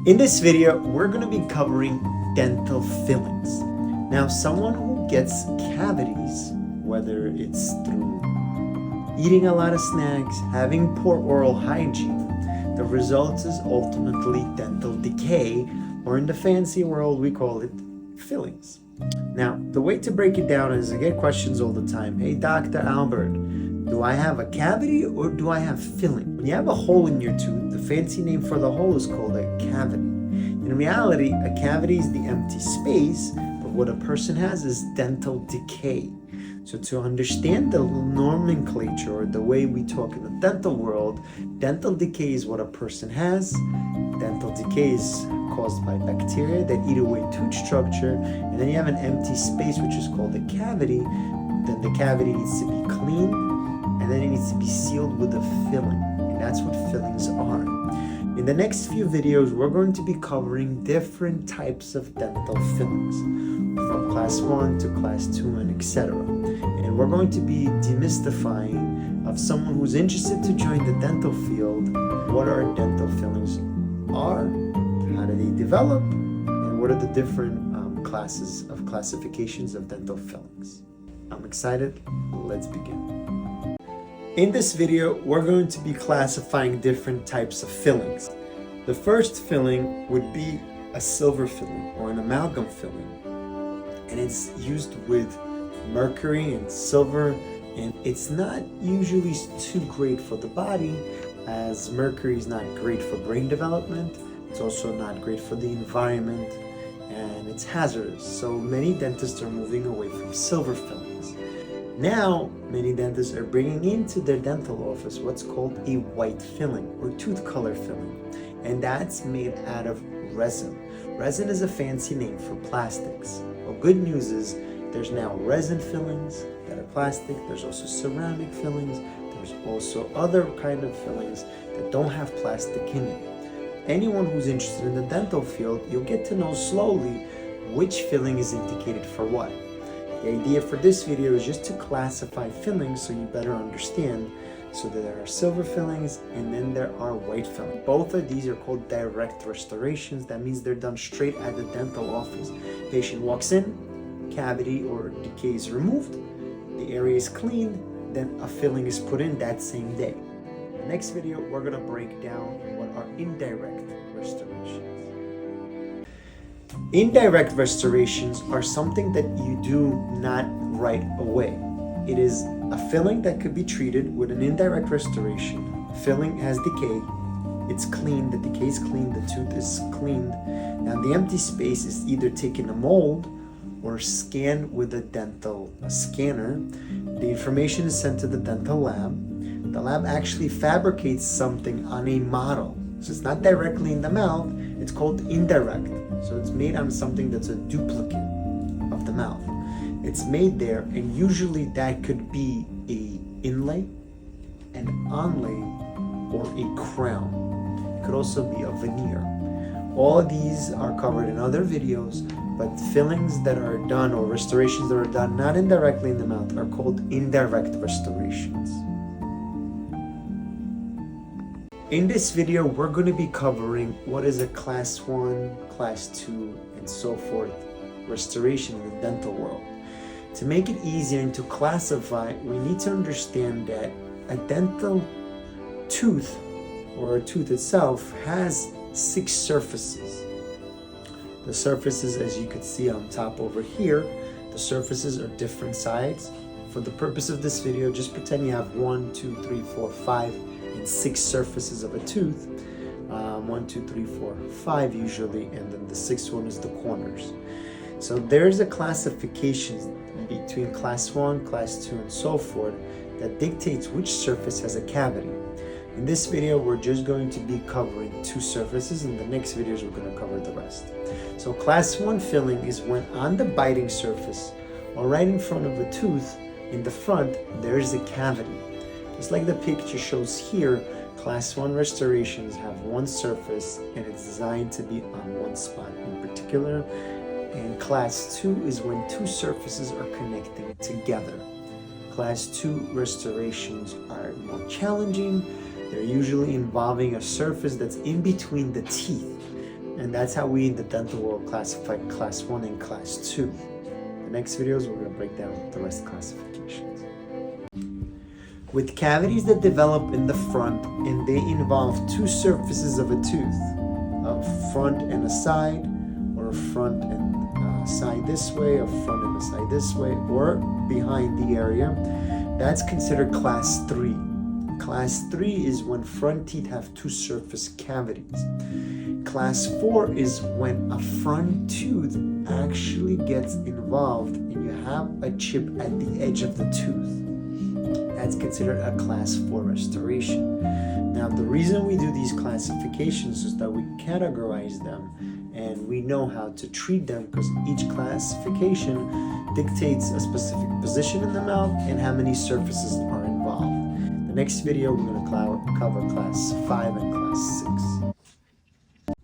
In this video, we're going to be covering dental fillings. Now, someone who gets cavities, whether it's through eating a lot of snacks, having poor oral hygiene, the result is ultimately dental decay, or in the fancy world, we call it fillings. Now, the way to break it down is I get questions all the time. Hey, Dr. Albert, do I have a cavity or do I have filling? When you have a hole in your tooth, the fancy name for the hole is called a cavity. In reality, a cavity is the empty space, but what a person has is dental decay. So to understand the nomenclature, or the way we talk in the dental world, dental decay is what a person has. Dental decay is caused by bacteria that eat away tooth structure, and then you have an empty space, which is called a cavity. Then the cavity needs to be cleaned, and then it needs to be sealed with a filling, and that's what fillings are. In the next few videos, we're going to be covering different types of dental fillings, from class 1 to class 2 and etc. And we're going to be demystifying of someone who's interested to join the dental field, what our dental fillings are, how do they develop, and what are the different classes of classifications of dental fillings. I'm excited. Let's begin. In this video, we're going to be classifying different types of fillings. The first filling would be a silver filling or an amalgam filling, and it's used with mercury and silver, and it's not usually too great for the body, as mercury is not great for brain development. It's also not great for the environment, and it's hazardous. So many dentists are moving away from silver fillings. Now, many dentists are bringing into their dental office what's called a white filling or tooth color filling, and that's made out of resin. Resin is a fancy name for plastics. Well, good news is there's now resin fillings that are plastic. There's also ceramic fillings. There's also other kind of fillings that don't have plastic in it. Anyone who's interested in the dental field, you'll get to know slowly which filling is indicated for what. The idea for this video is just to classify fillings so you better understand. So there are silver fillings and then there are white fillings. Both of these are called direct restorations. That means they're done straight at the dental office. Patient walks in, cavity or decay is removed, the area is cleaned, then a filling is put in that same day. In the next video, we're going to break down what are indirect restorations. Indirect restorations are something that you do not right away. It is a filling that could be treated with an indirect restoration. Filling has decay, it's cleaned, the decay is cleaned, the tooth is cleaned. Now the empty space is either taken a mold or scanned with a dental scanner. The information is sent to the dental lab. The lab actually fabricates something on a model. So it's not directly in the mouth, it's called indirect. So it's made on something that's a duplicate of the mouth. It's made there, and usually that could be an inlay, an onlay, or a crown. It could also be a veneer. All of these are covered in other videos, but fillings that are done or restorations that are done not indirectly in the mouth are called indirect restorations. In this video, we're going to be covering what is a class 1, class 2, and so forth restoration in the dental world. To make it easier and to classify, we need to understand that a dental tooth or a tooth itself has 6 surfaces. The surfaces, as you can see on top over here, the surfaces are different sides. For the purpose of this video, just pretend you have 1, 2, 3, 4, 5, and 6 surfaces of a tooth. 1, 2, 3, 4, 5 usually, and then the 6th one is the corners. So there's a classification between class 1, class 2, and so forth that dictates which surface has a cavity. In this video, we're just going to be covering 2 surfaces. In the next videos, we're going to cover the rest. So class 1 filling is when on the biting surface or right in front of the tooth, in the front, there is a cavity. Just like the picture shows here, class 1 restorations have one surface and it's designed to be on one spot in particular. And class 2 is when 2 surfaces are connecting together. Class 2 restorations are more challenging. They're usually involving a surface that's in between the teeth. And that's how we in the dental world classify class 1 and class 2. The next videos, we're going to break down the rest classifications. With cavities that develop in the front and they involve two surfaces of a tooth, a front and a side, or a front and a side this way, a front and a side this way, or behind the area, that's considered class 3. Class 3 is when front teeth have two surface cavities. Class 4 is when a front tooth actually gets involved and you have a chip at the edge of the tooth. That's considered a class 4 restoration. Now, the reason we do these classifications is that we categorize them and we know how to treat them, because each classification dictates a specific position in the mouth and how many surfaces are involved. The next video, we're going to cover class 5 and class 6.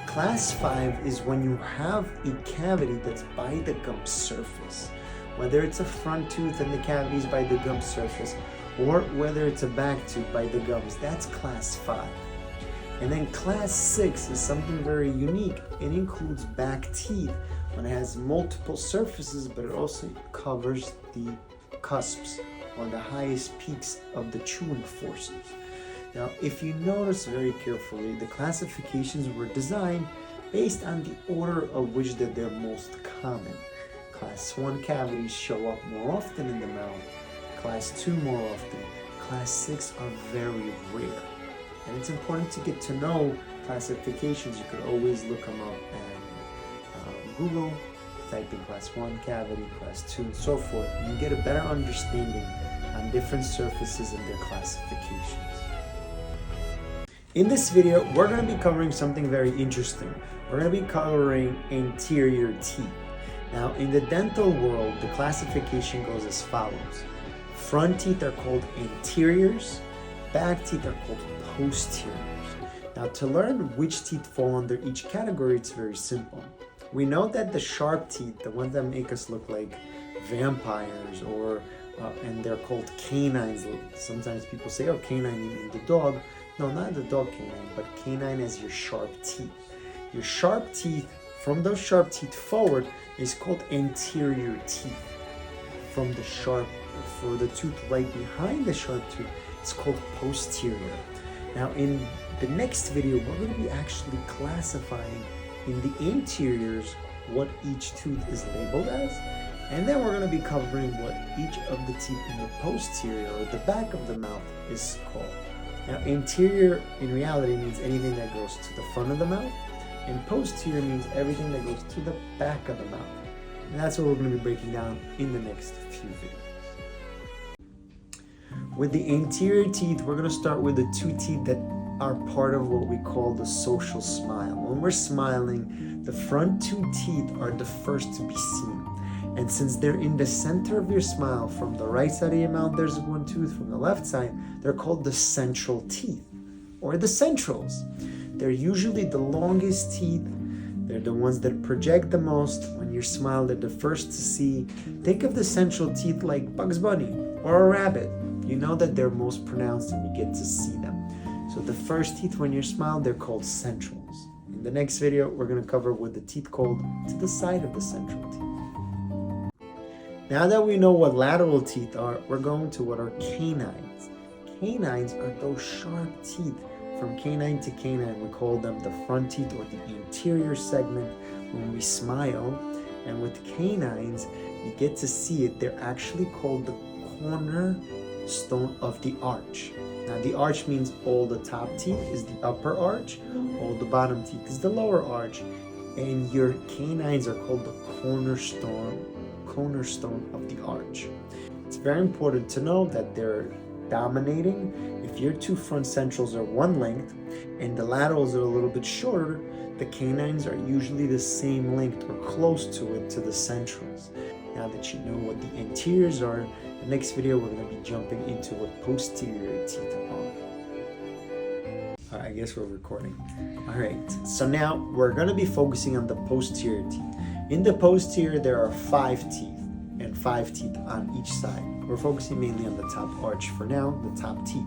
Class 5 is when you have a cavity that's by the gum surface. Whether it's a front tooth and the cavity is by the gum surface, or whether it's a back tooth by the gums, that's class 5. And then class 6 is something very unique. It includes back teeth when it has multiple surfaces, but it also covers the cusps or the highest peaks of the chewing forces. Now, if you notice very carefully, the classifications were designed based on the order of which that they're most common. Class 1 cavities show up more often in the mouth, class 2 more often, class 6 are very rare. And it's important to get to know classifications. You could always look them up at Google, type in class 1 cavity, class 2, and so forth. You get a better understanding on different surfaces and their classifications. In this video, we're going to be covering something very interesting. We're going to be covering anterior teeth. Now, in the dental world, the classification goes as follows. Front teeth are called anteriors, back teeth are called posteriors. Now, to learn which teeth fall under each category, it's very simple. We know that the sharp teeth, the ones that make us look like vampires, and they're called canines. Sometimes people say, oh, canine, you mean the dog. No, not the dog canine, but canine as your sharp teeth. Your sharp teeth, from those sharp teeth forward, is called anterior teeth. For the tooth right behind the sharp tooth, it's called posterior. Now, in the next video, we're going to be actually classifying in the anteriors what each tooth is labeled as, and then we're going to be covering what each of the teeth in the posterior or the back of the mouth is called. Now, anterior in reality means anything that goes to the front of the mouth, and posterior means everything that goes to the back of the mouth. And that's what we're going to be breaking down in the next few videos. With the anterior teeth, we're going to start with the two teeth that are part of what we call the social smile. When we're smiling, the front two teeth are the first to be seen. And since they're in the center of your smile, from the right side of your mouth, there's one tooth, from the left side, they're called the central teeth, or the centrals. They're usually the longest teeth. They're the ones that project the most. When you smile, they're the first to see. Think of the central teeth like Bugs Bunny or a rabbit. You know that they're most pronounced and you get to see them. So the first teeth when you smile, they're called centrals. In the next video, we're going to cover what the teeth called to the side of the central teeth. Now that we know what lateral teeth are, we're going to what are canines. Canines are those sharp teeth. From canine to canine, we call them the front teeth or the anterior segment when we smile. And with canines, you get to see it. They're actually called the cornerstone of the arch. Now, the arch means all the top teeth is the upper arch, all the bottom teeth is the lower arch, and your canines are called the cornerstone of the arch. It's very important to know that they're dominating. If your two front centrals are one length and the laterals are a little bit shorter, the canines are usually the same length or close to it to the centrals. Now that you know what the anteriors are, the next video we're going to be jumping into what posterior teeth are. I guess we're recording. Alright, so now we're going to be focusing on the posterior teeth. In the posterior there are 5 teeth and 5 teeth on each side. We're focusing mainly on the top arch for now, the top teeth.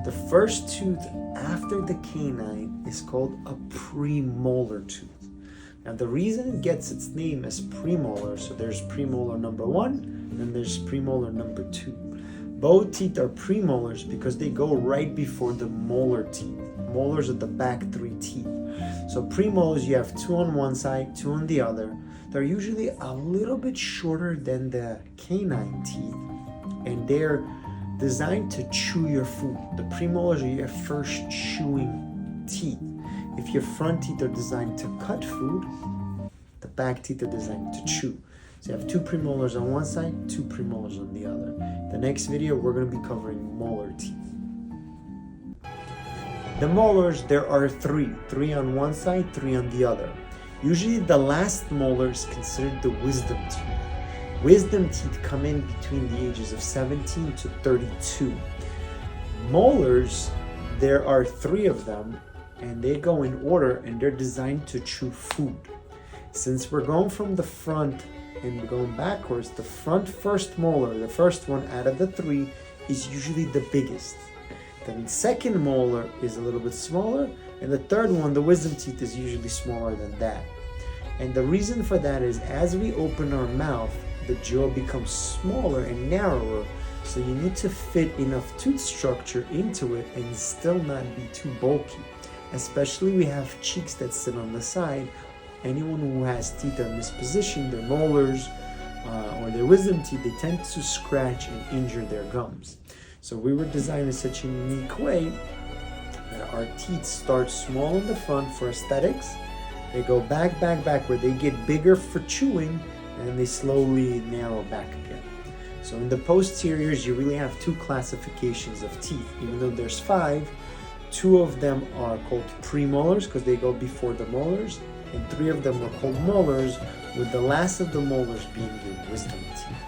The first tooth after the canine is called a premolar tooth. Now the reason it gets its name as premolar, so there's premolar number 1 and there's premolar number 2. Both teeth are premolars because they go right before the molar teeth. Molars are the back 3 teeth. So premolars, you have 2 on one side, 2 on the other. They're usually a little bit shorter than the canine teeth, and they're designed to chew your food. The premolars are your first chewing teeth. If your front teeth are designed to cut food, the back teeth are designed to chew. So you have 2 premolars on one side, 2 premolars on the other. The next video, we're going to be covering molar teeth. The molars, there are 3 on one side, 3 on the other. Usually the last molar is considered the wisdom teeth. Wisdom teeth come in between the ages of 17 to 32. Molars, there are 3 of them, and they go in order, and they're designed to chew food. Since we're going from the front and we're going backwards, the front first molar, the first one out of the 3, is usually the biggest. The second molar is a little bit smaller, and the third one, the wisdom teeth, is usually smaller than that. And the reason for that is as we open our mouth, the jaw becomes smaller and narrower, so you need to fit enough tooth structure into it and still not be too bulky. Especially we have cheeks that sit on the side. Anyone who has teeth in this position, their molars or their wisdom teeth, they tend to scratch and injure their gums. So we were designed in such a unique way that our teeth start small in the front for aesthetics. They go back where they get bigger for chewing, and they slowly narrow back again. So in the posteriors, you really have 2 classifications of teeth. Even though there's 5, 2 of them are called premolars because they go before the molars, and 3 of them are called molars, with the last of the molars being your wisdom teeth.